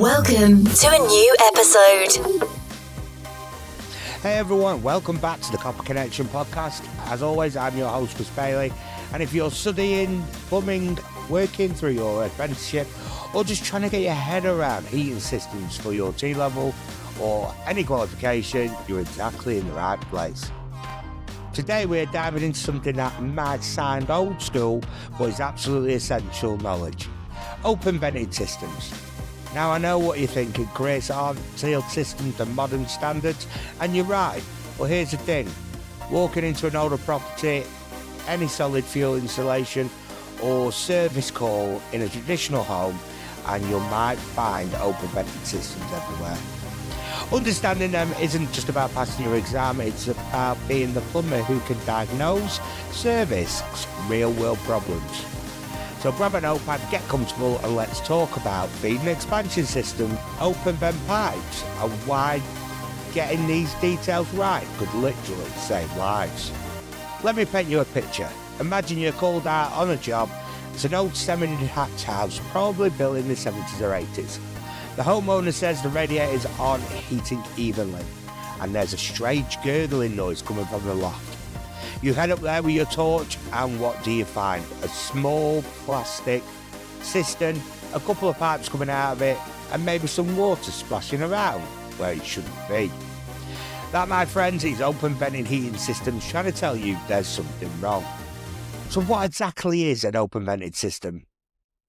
Welcome to a new episode. Hey everyone, welcome back to the Copper Connection podcast. As always, I'm your host, Chris Bailey, and if you're studying plumbing, working through your apprenticeship, or just trying to get your head around heating systems for your T-level or any qualification, you're exactly in the right place. Today we're diving into something that might sound old school, but is absolutely essential knowledge. Open vented systems. Now I know what you're thinking, Chris, aren't sealed systems to modern standards? And you're right, but here's the thing. Walking into an older property, any solid fuel installation or service call in a traditional home, and you might find open vented systems everywhere. Understanding them isn't just about passing your exam, it's about being the plumber who can diagnose, service real-world problems. So grab a notepad, get comfortable, and let's talk about feed and expansion system, open vent pipes, and why getting these details right could literally save lives. Let me paint you a picture. Imagine you're called out on a job. It's an old semi-detached house, probably built in the 70s or 80s. The homeowner says the radiators aren't heating evenly, and there's a strange gurgling noise coming from the loft. You head up there with your torch, and what do you find? A small plastic cistern, a couple of pipes coming out of it, and maybe some water splashing around where it shouldn't be. That, my friends, is open vented heating systems trying to tell you there's something wrong. So what exactly is an open vented system?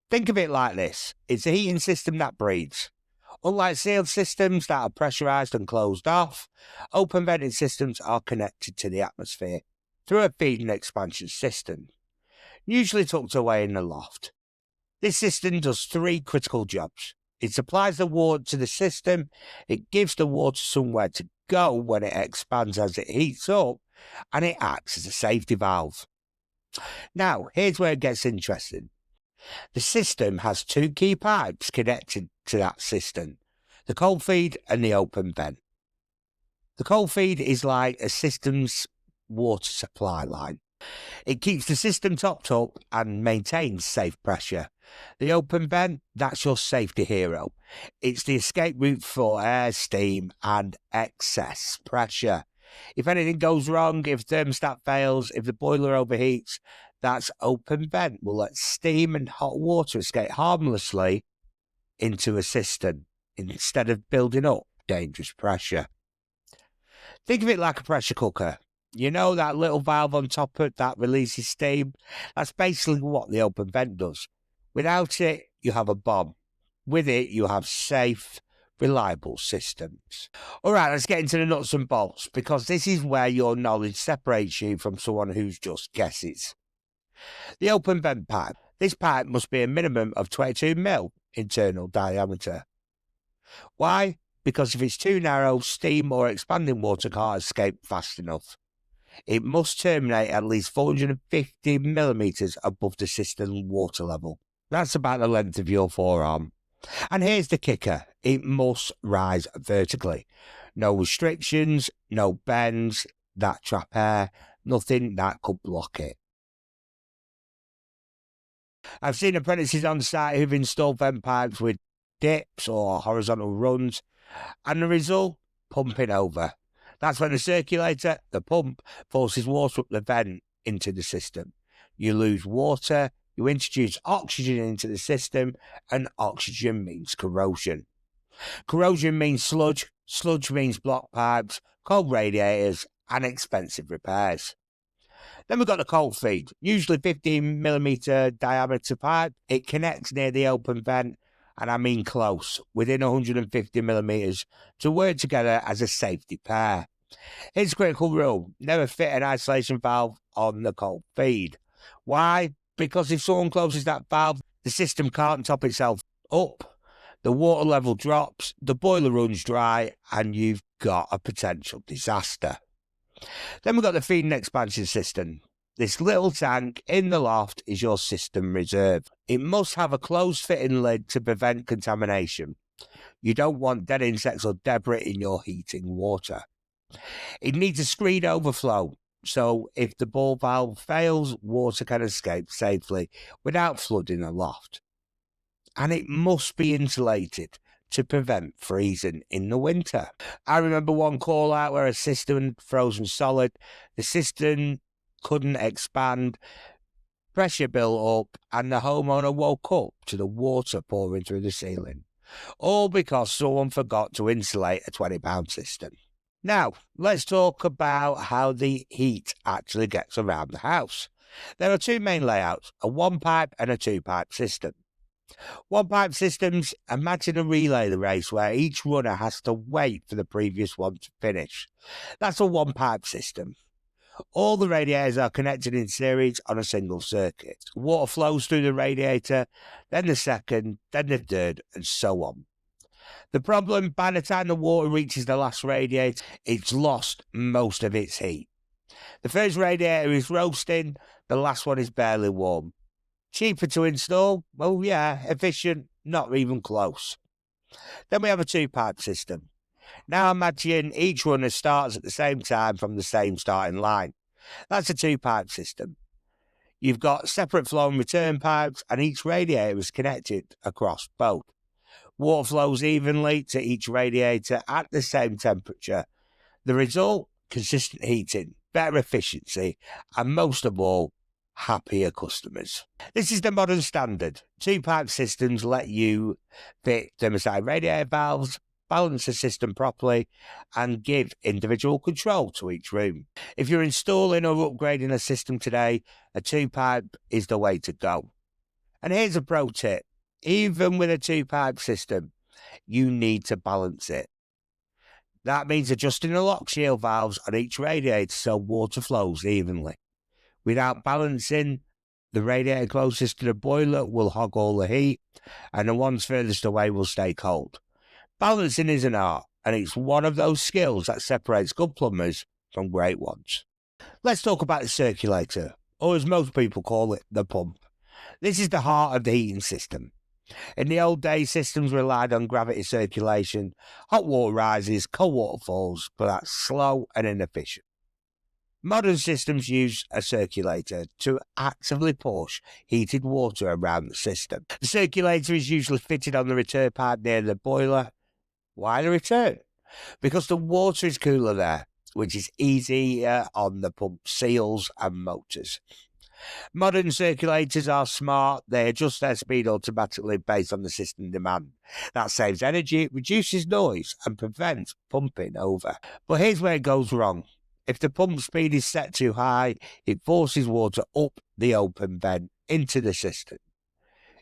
Think of it like this. It's a heating system that breathes. Unlike sealed systems that are pressurised and closed off, open vented systems are connected to the atmosphere through a feed and expansion system, usually tucked away in the loft. This system does three critical jobs. It supplies the water to the system, it gives the water somewhere to go when it expands as it heats up, and it acts as a safety valve. Now, here's where it gets interesting. The system has two key pipes connected to that system, the cold feed and the open vent. The cold feed is like a system's water supply line. It keeps the system topped up and maintains safe pressure. The open vent, that's your safety hero. It's the escape route for air, steam and excess pressure. If anything goes wrong, if thermostat fails, if the boiler overheats, that's open vent will let steam and hot water escape harmlessly into a cistern instead of building up dangerous pressure. Think of it like a pressure cooker. You know that little valve on top of that releases steam? That's basically what the open vent does. Without it, you have a bomb. With it, you have safe, reliable systems. All right, let's get into the nuts and bolts, because this is where your knowledge separates you from someone who's just guesses. The open vent pipe. This pipe must be a minimum of 22 mil internal diameter. Why? Because if it's too narrow, steam or expanding water can't escape fast enough. It must terminate at least 450 millimetres above the cistern water level. That's about the length of your forearm. And here's the kicker. It must rise vertically. No restrictions, no bends that trap air, nothing that could block it. I've seen apprentices on site who've installed vent pipes with dips or horizontal runs, and the result, pumping over. That's when the circulator, the pump, forces water up the vent into the system. You lose water, you introduce oxygen into the system, and oxygen means corrosion. Corrosion means sludge, sludge means blocked pipes, cold radiators, and expensive repairs. Then we've got the cold feed, usually 15mm diameter pipe. It connects near the open vent, and I mean close, within 150mm, to work together as a safety pair. Here's a critical rule: never fit an isolation valve on the cold feed. Why? Because if someone closes that valve, the system can't top itself up. The water level drops, the boiler runs dry, and you've got a potential disaster. Then we've got the feed and expansion system. This little tank in the loft is your system reserve. It must have a closed fitting lid to prevent contamination. You don't want dead insects or debris in your heating water. It needs a screen overflow, so if the ball valve fails, water can escape safely without flooding the loft. And it must be insulated. to prevent freezing in the winter. I remember one call out where a cistern had frozen solid. The cistern couldn't expand, pressure built up, and the homeowner woke up to the water pouring through the ceiling. All because someone forgot to insulate a £20 cistern. Now, let's talk about how the heat actually gets around the house. There are two main layouts, a one-pipe and a two-pipe system. One-pipe systems, imagine a relay race where each runner has to wait for the previous one to finish. That's a one-pipe system. All the radiators are connected in series on a single circuit. Water flows through the radiator, then the second, then the third, and so on. The problem, by the time the water reaches the last radiator, it's lost most of its heat. The first radiator is roasting, the last one is barely warm. Cheaper to install? Well, yeah. Efficient? Not even close. Then we have a two-pipe system. Now imagine each runner starts at the same time from the same starting line. That's a two-pipe system. You've got separate flow and return pipes, and each radiator is connected across both. Water flows evenly to each radiator at the same temperature. The result? Consistent heating, better efficiency, and most of all, happier customers. This is the modern standard. Two-pipe systems let you fit thermostat radiator valves, balance the system properly, and give individual control to each room. If you're installing or upgrading a system today, a two-pipe is the way to go. And here's a pro tip. Even with a two-pipe system, you need to balance it. That means adjusting the lock shield valves on each radiator so water flows evenly. Without balancing, the radiator closest to the boiler will hog all the heat, and the ones furthest away will stay cold. Balancing is an art, and it's one of those skills that separates good plumbers from great ones. Let's talk about the circulator, or as most people call it, the pump. This is the heart of the heating system. In the old days, systems relied on gravity circulation. Hot water rises, cold water falls, but that's slow and inefficient. Modern systems use a circulator to actively push heated water around the system. The circulator is usually fitted on the return pipe near the boiler. Why the return? Because the water is cooler there, which is easier on the pump seals and motors. Modern circulators are smart. They adjust their speed automatically based on the system demand. That saves energy, reduces noise, and prevents pumping over. But here's where it goes wrong. If the pump speed is set too high, it forces water up the open vent into the system.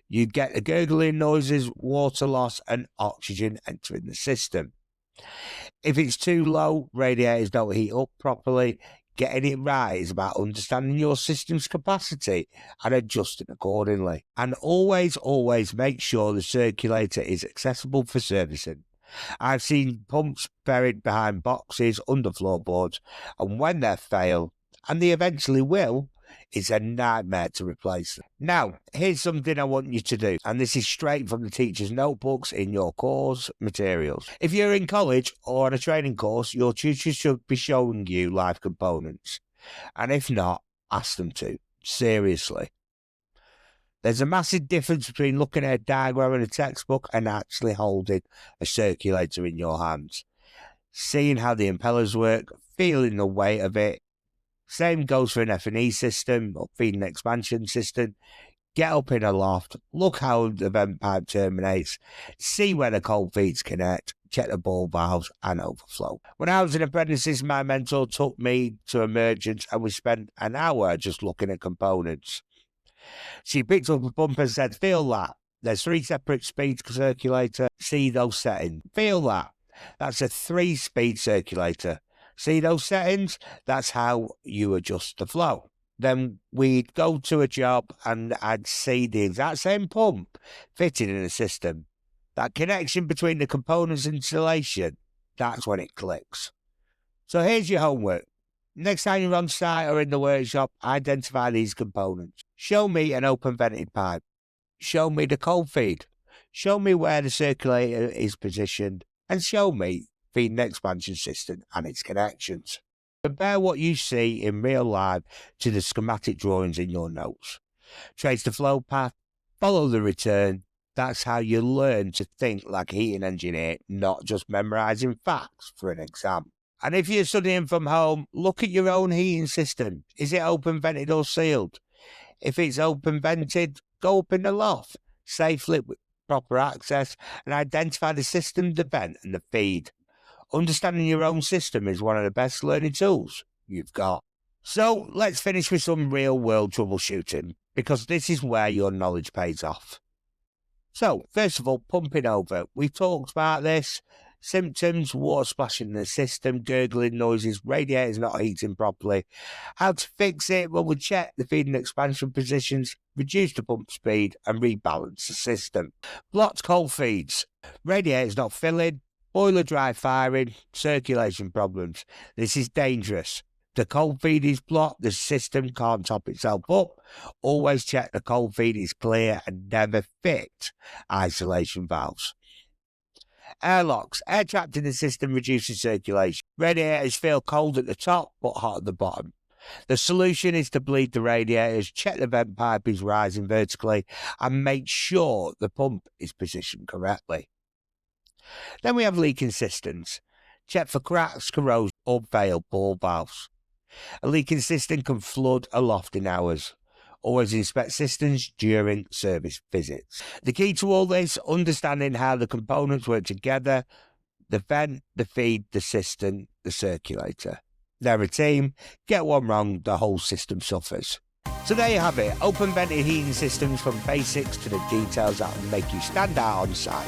You get the gurgling noises, water loss, and oxygen entering the system. If it's too low, radiators don't heat up properly. Getting it right is about understanding your system's capacity and adjusting accordingly. And always make sure the circulator is accessible for servicing. I've seen pumps buried behind boxes under floorboards, and when they fail, and they eventually will, it's a nightmare to replace them. Now, here's something I want you to do, and this is straight from the teacher's notebooks in your course materials. If you're in college or on a training course, your tutor should be showing you live components. And if not, ask them to. Seriously. There's a massive difference between looking at a diagram in a textbook and actually holding a circulator in your hands. Seeing how the impellers work, feeling the weight of it. Same goes for an F&E system or feeding expansion system. Get up in a loft, look how the vent pipe terminates, see where the cold feeds connect, check the ball valves and overflow. When I was an apprentice, my mentor took me to a merchant and we spent an hour just looking at components. She picked up a pump and said, feel that. There's 3 separate speed circulator. See those settings. Feel that. That's a 3-speed circulator. See those settings? That's how you adjust the flow. Then we'd go to a job and I'd see the exact same pump fitted in a system. That connection between the components and installation, that's when it clicks. So here's your homework. Next time you're on site or in the workshop, identify these components. Show me an open vented pipe. Show me the cold feed. Show me where the circulator is positioned. And show me feeding expansion system and its connections. Compare what you see in real life to the schematic drawings in your notes. Trace the flow path, follow the return, That's how you learn to think like a heating engineer, not just memorising facts for an exam. And if you're studying from home, look at your own heating system. Is it open vented or sealed? If it's open vented, go up in the loft safely with proper access and identify the system, the vent and the feed. Understanding your own system is one of the best learning tools you've got. So let's finish with some real world troubleshooting, because this is where your knowledge pays off. So first of all, pumping over. We've talked about this. Symptoms: water splashing in the system, gurgling noises, radiators not heating properly. How to fix it? Well, we check the feed and expansion positions, reduce the pump speed and rebalance the system. Blocked cold feeds, radiators not filling, boiler dry firing, circulation problems. This is dangerous. The cold feed is blocked, the system can't top itself up. Always check the cold feed is clear and never fit isolation valves. Airlocks. Air trapped in the system reduces circulation. Radiators feel cold at the top but hot at the bottom. The solution is to bleed the radiators, check the vent pipe is rising vertically and make sure the pump is positioned correctly. Then we have leaking cisterns. Check for cracks, corrosion or failed ball valves. A leaking cistern can flood a loft in hours. Always inspect cisterns during service visits. The key to all this, understanding how the components work together: the vent, the feed, the cistern, the circulator. They're a team. Get one wrong, the whole system suffers. So there you have it, open vented heating systems, from basics to the details that will make you stand out on site.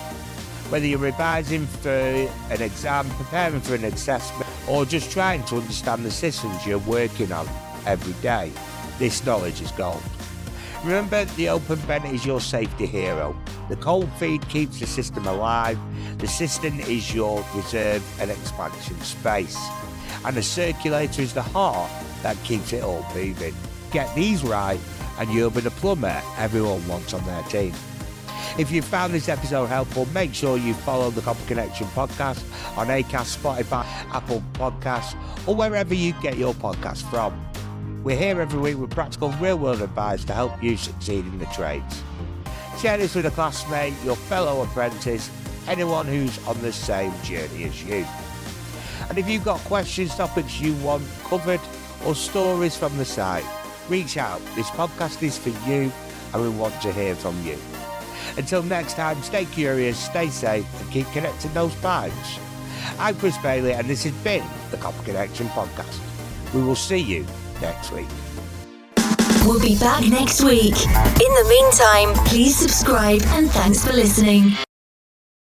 Whether you're revising for an exam, preparing for an assessment, or just trying to understand the systems you're working on every day, this knowledge is gold. Remember, the open vent is your safety hero. The cold feed keeps the system alive. The cistern is your reserve and expansion space. And the circulator is the heart that keeps it all moving. Get these right and you'll be the plumber everyone wants on their team. If you found this episode helpful, make sure you follow the Copper Connection podcast on Acast, Spotify, Apple Podcasts, or wherever you get your podcasts from. We're here every week with practical, real-world advice to help you succeed in the trades. Share this with a classmate, your fellow apprentice, anyone who's on the same journey as you. And if you've got questions, topics you want covered, or stories from the site, reach out. This podcast is for you, and we want to hear from you. Until next time, stay curious, stay safe, and keep connecting those pipes. I'm Chris Bailey, and this has been the Copper Connection podcast. We will see you next week. We'll be back next week. In the meantime, please subscribe and thanks for listening.